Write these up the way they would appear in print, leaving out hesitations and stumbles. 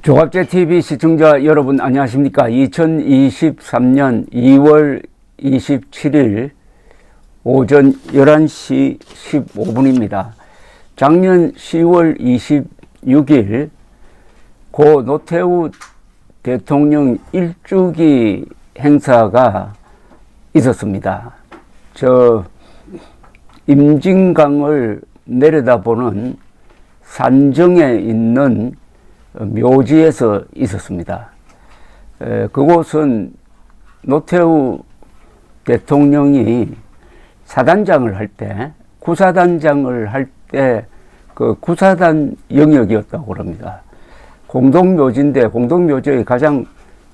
조갑제TV 시청자 여러분 안녕하십니까. 2023년 2월 27일 오전 11시 15분입니다. 작년 10월 26일 고 노태우 대통령 일주기 행사가 있었습니다. 저 임진강을 내려다보는 산정에 있는 묘지에서 있었습니다. 그곳은 노태우 대통령이 사단장을 할 때, 구사단장을 할 때 그 구사단 영역이었다고 합니다. 공동묘지인데 공동묘지의 가장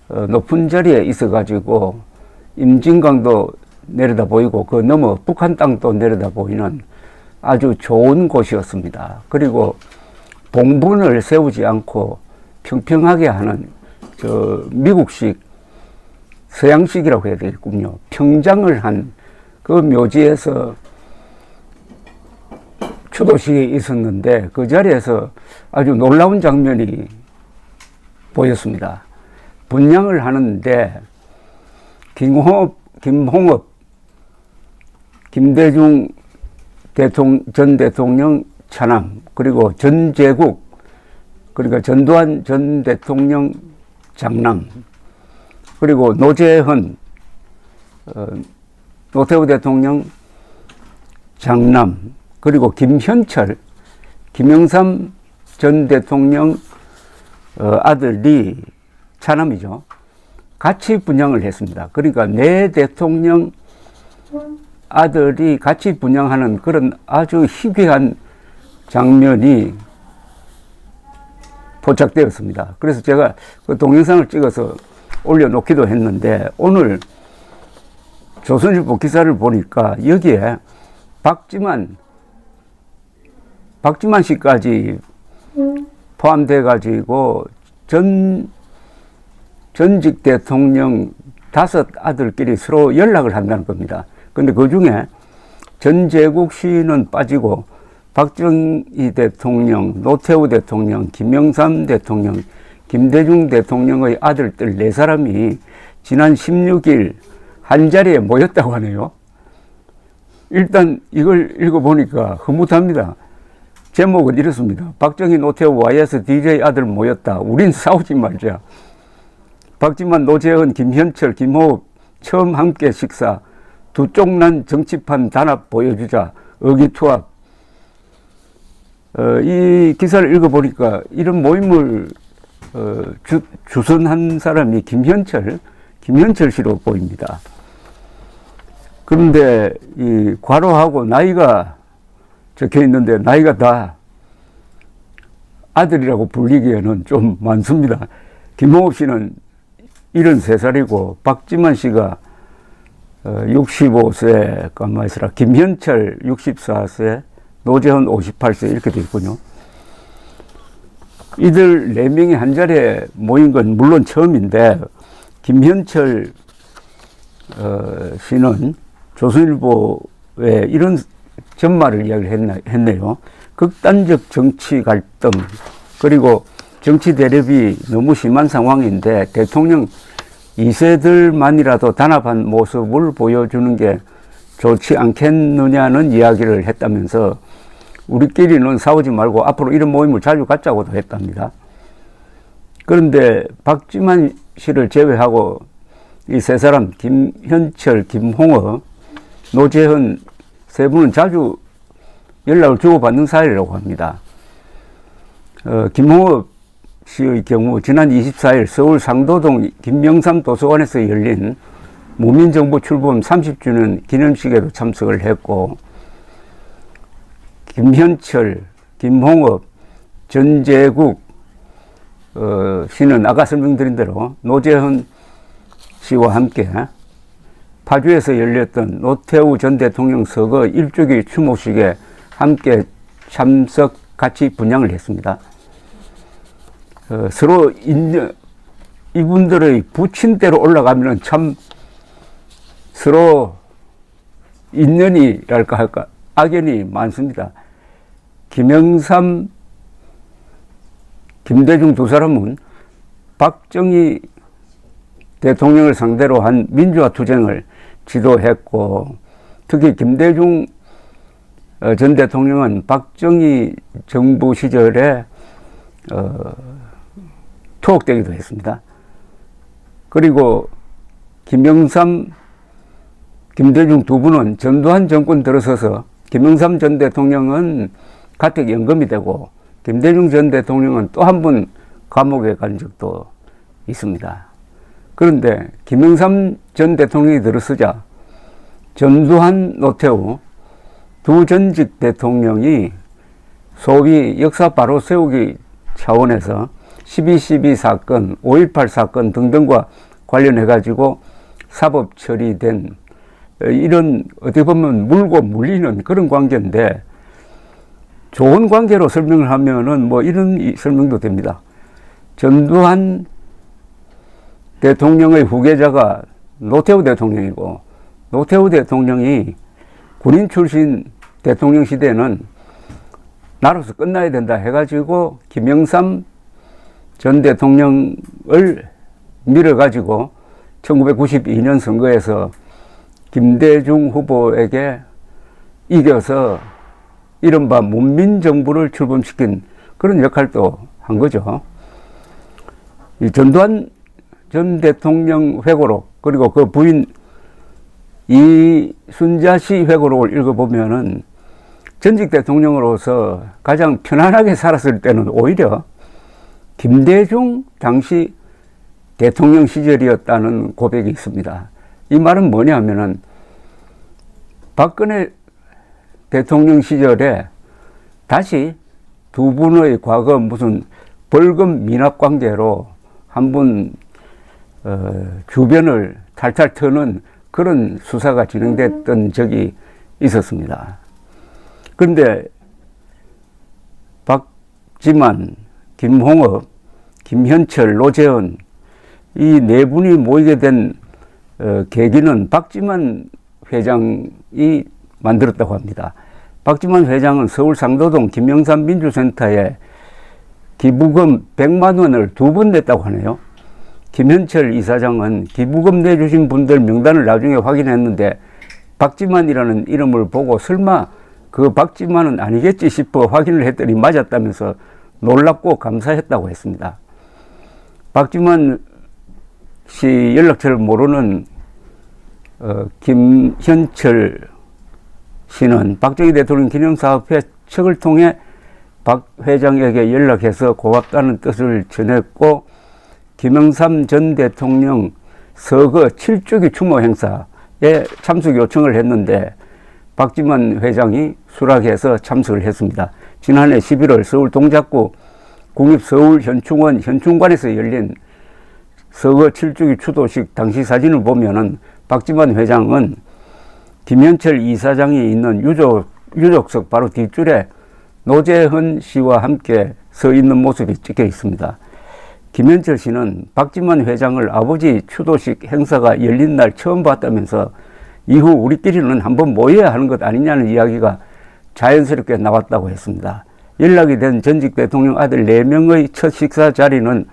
높은 자리에 있어가지고 임진강도 내려다 보이고 그 너머 북한 땅도 내려다 보이는 아주 좋은 곳이었습니다. 그리고 봉분을 세우지 않고 평평하게 하는 저 미국식 서양식이라고 해야 되겠군요. 평장을 한 그 묘지에서 추도식이 있었는데 그 자리에서 아주 놀라운 장면이 보였습니다. 분향을 하는데 김홍업, 김대중 전 대통령 차남, 그리고 전제국, 그러니까 전두환 전 대통령 장남, 그리고 노재헌, 노태우 대통령 장남, 그리고 김현철, 김영삼 전 대통령 아들이 차남이죠. 같이 분향을 했습니다. 그러니까 네 대통령 아들이 같이 분향하는 그런 아주 희귀한 장면이 포착되었습니다. 그래서 제가 그 동영상을 찍어서 올려놓기도 했는데 오늘 조선일보 기사를 보니까 여기에 박지만 씨까지 포함돼 가지고 전직 대통령 5 아들끼리 서로 연락을 한다는 겁니다. 근데 그 중에 전제국 씨는 빠지고 박정희 대통령, 노태우 대통령, 김영삼 대통령, 김대중 대통령의 아들들 4사람이 지난 16일 한자리에 모였다고 하네요. 일단 이걸 읽어보니까 흐뭇합니다. 제목은 이렇습니다. 박정희, 노태우, YS, DJ 아들 모였다. 우린 싸우지 말자. 박지만, 노재헌, 김현철, 김호흡 처음 함께 식사. 두 쪽 난 정치판 단합 보여주자. 의기투합. 이 기사를 읽어보니까 이런 모임을 주선한 사람이 김현철 씨로 보입니다. 그런데 이 괄호하고 나이가 적혀 있는데 나이가 다 아들이라고 불리기에는 좀 많습니다. 김홍업 씨는 73살이고 박지만 씨가 65세, 가만있어라. 김현철 64세, 노재헌 58세 이렇게 되어 있군요. 이들 4명이 한자리에 모인 건 물론 처음인데 김현철 씨는 조선일보에 이런 전말을 이야기를 했네요. 극단적 정치 갈등, 그리고 정치 대립이 너무 심한 상황인데 대통령 2세들만이라도 단합한 모습을 보여주는 게 좋지 않겠느냐는 이야기를 했다면서 우리끼리는 싸우지 말고 앞으로 이런 모임을 자주 갖자고도 했답니다. 그런데 박지만 씨를 제외하고 이 3사람 김현철, 김홍업, 노재헌 3분은 자주 연락을 주고받는 사이라고 합니다. 김홍업 씨의 경우 지난 24일 서울 상도동 김명삼 도서관에서 열린 무민정부 출범 30주년 기념식에도 참석을 했고, 김현철, 김홍업, 전제국 씨는 아까 설명드린 대로 노재헌 씨와 함께 파주에서 열렸던 노태우 전 대통령 서거 일주기 추모식에 함께 참석, 같이 분향을 했습니다. 서로 이분들의 부친대로 올라가면 참 서로 인연이랄까 할까 악연이 많습니다. 김영삼, 김대중 두 사람은 박정희 대통령을 상대로 한 민주화 투쟁을 지도했고, 특히 김대중 전 대통령은 박정희 정부 시절에 투옥되기도 했습니다. 그리고 김영삼, 김대중 두 분은 전두환 정권 들어서서 김영삼 전 대통령은 가택연금이 되고 김대중 전 대통령은 또 한 번 감옥에 간 적도 있습니다. 그런데 김영삼 전 대통령이 들어서자 전두환, 노태우 두 전직 대통령이 소위 역사 바로 세우기 차원에서 12.12 사건, 5.18 사건 등등과 관련해 가지고 사법 처리된 이런 어떻게 보면 물고 물리는 그런 관계인데, 좋은 관계로 설명을 하면은 뭐 이런 설명도 됩니다. 전두환 대통령의 후계자가 노태우 대통령이고, 노태우 대통령이 군인 출신 대통령 시대는 나로서 끝나야 된다 해가지고 김영삼 전 대통령을 밀어가지고 1992년 선거에서 김대중 후보에게 이겨서 이른바 문민정부를 출범시킨 그런 역할도 한 거죠. 이 전두환 전 대통령 회고록, 그리고 그 부인 이순자 씨 회고록을 읽어보면은 전직 대통령으로서 가장 편안하게 살았을 때는 오히려 김대중 당시 대통령 시절이었다는 고백이 있습니다. 이 말은 뭐냐 하면은 박근혜 대통령 시절에 다시 두 분의 과거 무슨 벌금 미납 관계로 한번 주변을 탈탈 터는 그런 수사가 진행됐던 적이 있었습니다. 그런데 박지만, 김홍업, 김현철, 노재현 이 네 분이 모이게 된 계기는 박지만 회장이 만들었다고 합니다. 박지만 회장은 서울 상도동 김영삼 민주센터에 기부금 100만 원을 두 번 냈다고 하네요. 김현철 이사장은 기부금 내주신 분들 명단을 나중에 확인했는데 박지만이라는 이름을 보고 설마 그 박지만은 아니겠지 싶어 확인을 했더니 맞았다면서 놀랍고 감사했다고 했습니다. 박지만 씨 연락처를 모르는 김현철 씨는 박정희 대통령 기념사업회 측을 통해 박 회장에게 연락해서 고맙다는 뜻을 전했고, 김영삼 전 대통령 서거 7주기 추모 행사에 참석 요청을 했는데 박지만 회장이 수락해서 참석을 했습니다. 지난해 11월 서울 동작구 국립서울현충원 현충관에서 열린 서거 7주기 추도식 당시 사진을 보면은 박지만 회장은 김현철 이사장이 있는 유족석 바로 뒷줄에 노재현 씨와 함께 서 있는 모습이 찍혀 있습니다. 김현철 씨는 박지만 회장을 아버지 추도식 행사가 열린 날 처음 봤다면서 이후 우리끼리는 한번 모여야 하는 것 아니냐는 이야기가 자연스럽게 나왔다고 했습니다. 연락이 된 전직 대통령 아들 4명의 첫 식사 자리는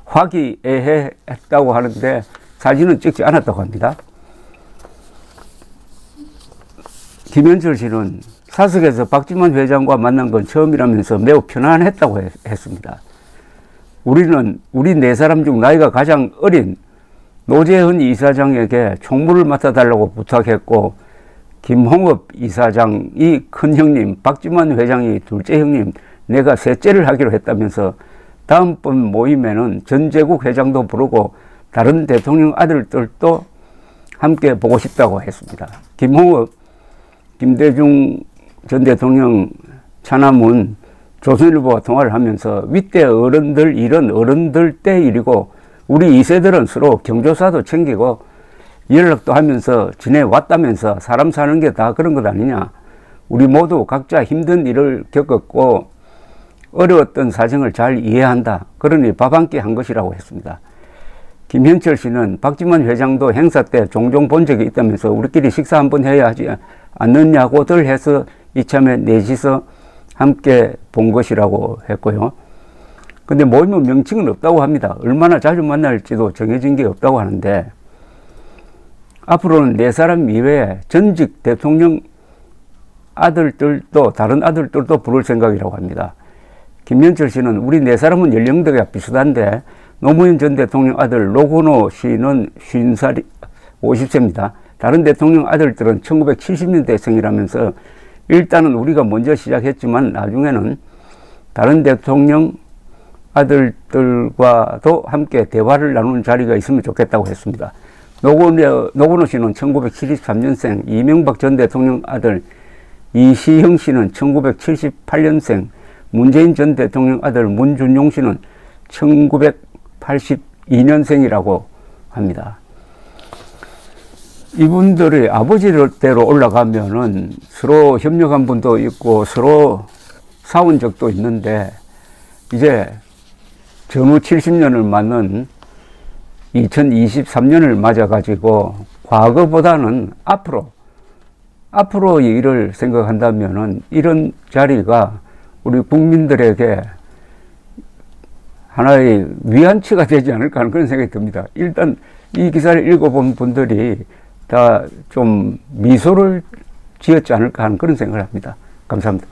화기애애했다고 하는데 사진은 찍지 않았다고 합니다. 김현철 씨는 사석에서 박지만 회장과 만난 건 처음이라면서 매우 편안했다고 했습니다. 우리 네 사람 중 나이가 가장 어린 노재현 이사장에게 총무를 맡아달라고 부탁했고, 김홍업 이사장이 큰 형님, 박지만 회장이 둘째 형님, 내가 셋째를 하기로 했다면서 다음번 모임에는 전제국 회장도 부르고 다른 대통령 아들들도 함께 보고 싶다고 했습니다. 김홍업, 김대중 전 대통령 차남은 조선일보와 통화를 하면서 윗대 어른들 일은 어른들 때 일이고 우리 2세들은 서로 경조사도 챙기고 연락도 하면서 지내왔다면서 사람 사는 게 다 그런 것 아니냐. 우리 모두 각자 힘든 일을 겪었고 어려웠던 사정을 잘 이해한다. 그러니 밥 한 끼 한 것이라고 했습니다. 김현철 씨는 박지만 회장도 행사 때 종종 본 적이 있다면서 우리끼리 식사 한번 해야 하지 않느냐고들 해서 이참에 넷이서 함께 본 것이라고 했고요. 근데 모임은 명칭은 없다고 합니다. 얼마나 자주 만날지도 정해진 게 없다고 하는데, 앞으로는 4사람 이외에 전직 대통령 아들들도, 다른 아들들도 부를 생각이라고 합니다. 김현철 씨는 우리 4사람은 연령대가 비슷한데, 노무현 전 대통령 아들 노건호 씨는 50살이, 50세입니다. 다른 대통령 아들들은 1970년대생이라면서 일단은 우리가 먼저 시작했지만 나중에는 다른 대통령 아들들과도 함께 대화를 나누는 자리가 있으면 좋겠다고 했습니다. 노건호 씨는 1973년생, 이명박 전 대통령 아들 이시형 씨는 1978년생, 문재인 전 대통령 아들 문준용 씨는 1982년생이라고 합니다. 이분들이 아버지대로 올라가면은 서로 협력한 분도 있고 서로 싸운 적도 있는데, 이제 전후 70년을 맞는 2023년을 맞아가지고 과거보다는 앞으로 일을 생각한다면은 이런 자리가 우리 국민들에게 하나의 위안치가 되지 않을까 하는 그런 생각이 듭니다. 일단 이 기사를 읽어본 분들이 다 좀 미소를 지었지 않을까 하는 그런 생각을 합니다. 감사합니다.